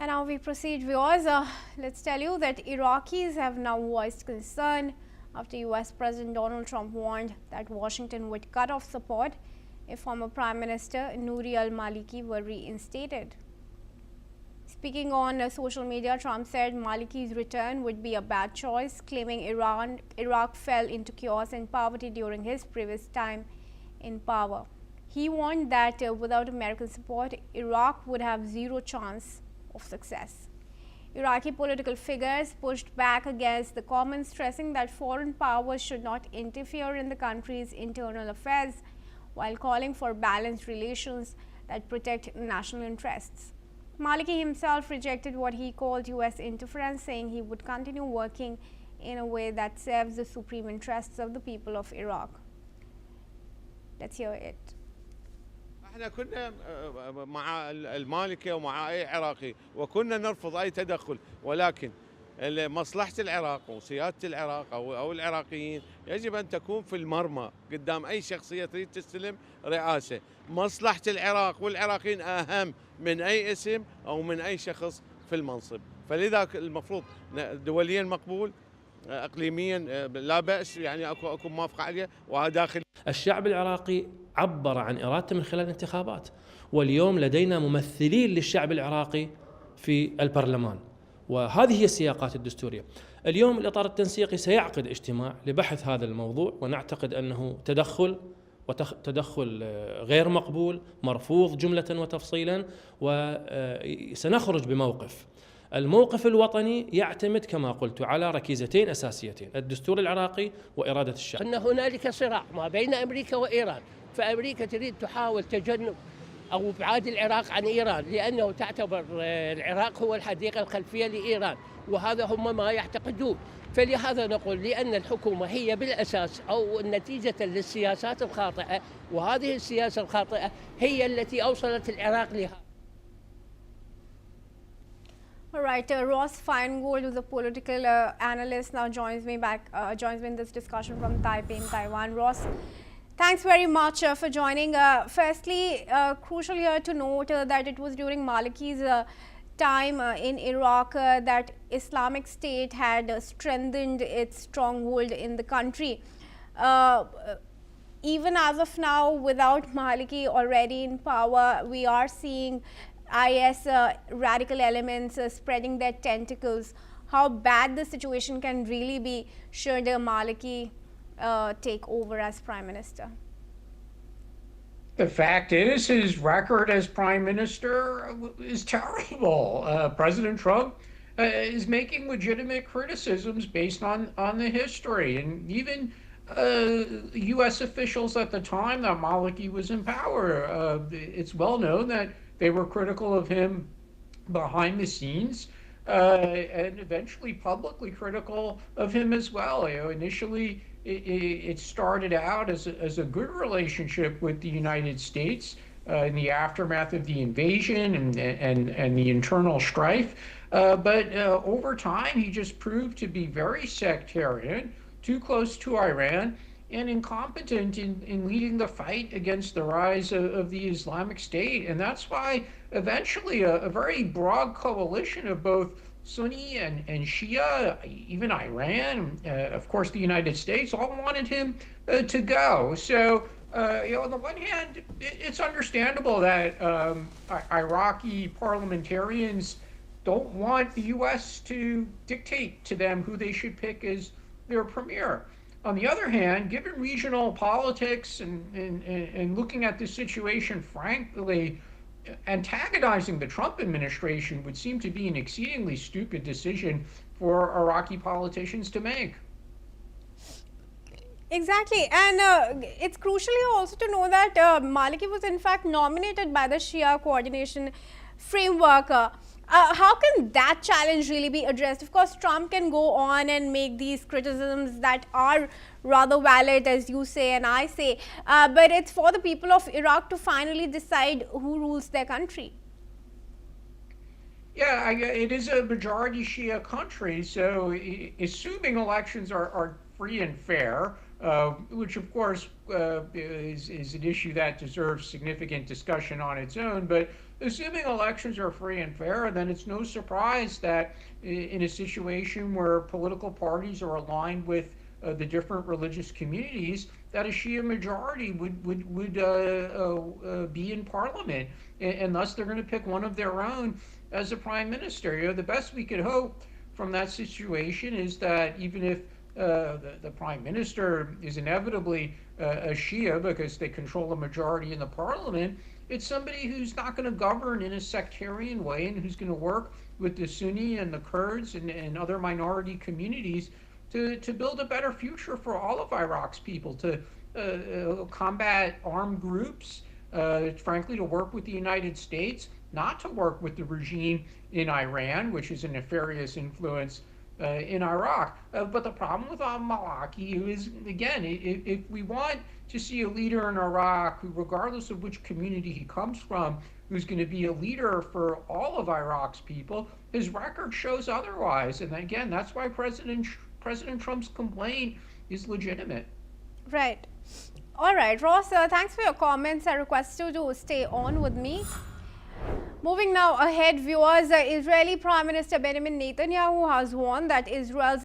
And now we proceed, viewers. Let's tell you that Iraqis have now voiced concern after US President Donald Trump warned that Washington would cut off support if former Prime Minister Nouri al-Maliki were reinstated. Speaking on social media, Trump said Maliki's return would be a bad choice, claiming Iraq fell into chaos and poverty during his previous time in power. He warned that without American support, Iraq would have zero chance of success. Iraqi political figures pushed back against the comment, stressing that foreign powers should not interfere in the country's internal affairs, while calling for balanced relations that protect national interests. Maliki himself rejected what he called US interference, saying he would continue working in a way that serves the supreme interests of the people of Iraq. Let's hear it. احنا كنا مع المالكي ومع اي عراقي وكنا نرفض اي تدخل، ولكن مصلحة العراق وسيادة العراق او العراقيين يجب ان تكون في المرمى قدام اي شخصية تريد تستلم رئاسة. مصلحة العراق والعراقيين اهم من اي اسم او من اي شخص في المنصب، فلذا المفروض دوليا مقبول، اقليميا لا بأس، يعني اكو موافقة عليه وداخل. الشعب العراقي عبر عن إرادته من خلال الانتخابات، واليوم لدينا ممثلين للشعب العراقي في البرلمان، وهذه هي السياقات الدستورية. اليوم الإطار التنسيقي سيعقد اجتماع لبحث هذا الموضوع، ونعتقد أنه تدخل غير مقبول، مرفوض جملة وتفصيلا، وسنخرج بموقف. الموقف الوطني يعتمد كما قلت على ركيزتين أساسيتين: الدستور العراقي وإرادة الشعب. أن هنالك صراع ما بين أمريكا وإيران، فأمريكا تريد تحاول تجنب أو إبعاد العراق عن إيران، لأنه تعتبر العراق هو الحديقة الخلفية لإيران، وهذا هم ما يعتقدون. فلهذا نقول لأن الحكومة هي بالأساس أو نتيجة للسياسات الخاطئة، وهذه السياسة الخاطئة هي التي أوصلت العراق لها. All right, Ross Feingold, who's a political analyst, now joins me in this discussion from Taipei in Taiwan. Ross, thanks very much for joining. Firstly, crucial here to note that it was during Maliki's time in Iraq that Islamic State had strengthened its stronghold in the country. Even as of now, without Maliki already in power, we are seeing IS radical elements spreading their tentacles. How bad the situation can really be should Maliki take over as Prime Minister? The fact is, his record as Prime Minister is terrible. President Trump is making legitimate criticisms based on the history, and even U.S. officials at the time that Maliki was in power, it's well known that they were critical of him behind the scenes, and eventually publicly critical of him as well. Initially, it started out as a good relationship with the United States in the aftermath of the invasion and the internal strife. But over time, he just proved to be very sectarian, too close to Iran, and incompetent in leading the fight against the rise of the Islamic State. And that's why eventually a very broad coalition of both Sunni and Shia, even Iran, of course the United States, all wanted him to go. So, on the one hand, it's understandable that Iraqi parliamentarians don't want the U.S. to dictate to them who they should pick as their premier. On the other hand, given regional politics and looking at the situation frankly, antagonizing the Trump administration would seem to be an exceedingly stupid decision for Iraqi politicians to make. Exactly, and it's crucial here also to know that Maliki was in fact nominated by the Shia Coordination Framework. How can that challenge really be addressed? Of course, Trump can go on and make these criticisms that are rather valid, as you say and I say, but it's for the people of Iraq to finally decide who rules their country. Yeah, it is a majority Shia country, so assuming elections are free and fair, which of course is an issue that deserves significant discussion on its own, but assuming elections are free and fair, then it's no surprise that in a situation where political parties are aligned with the different religious communities, that a Shia majority would be in parliament, and thus they're going to pick one of their own as a prime minister. The best we could hope from that situation is that even if the prime minister is inevitably a Shia because they control a majority in the parliament, it's somebody who's not going to govern in a sectarian way and who's going to work with the Sunni and the Kurds and other minority communities to build a better future for all of Iraq's people, to combat armed groups, frankly, to work with the United States, not to work with the regime in Iran, which is a nefarious influence in Iraq. But the problem with al-Maliki is, again, if we want to see a leader in Iraq who, regardless of which community he comes from, who's going to be a leader for all of Iraq's people, his record shows otherwise. And again, that's why President Trump's complaint is legitimate. Right. All right, Ross, thanks for your comments. I request you to stay on with me. Moving now ahead, viewers, Israeli Prime Minister Benjamin Netanyahu has warned that Israel's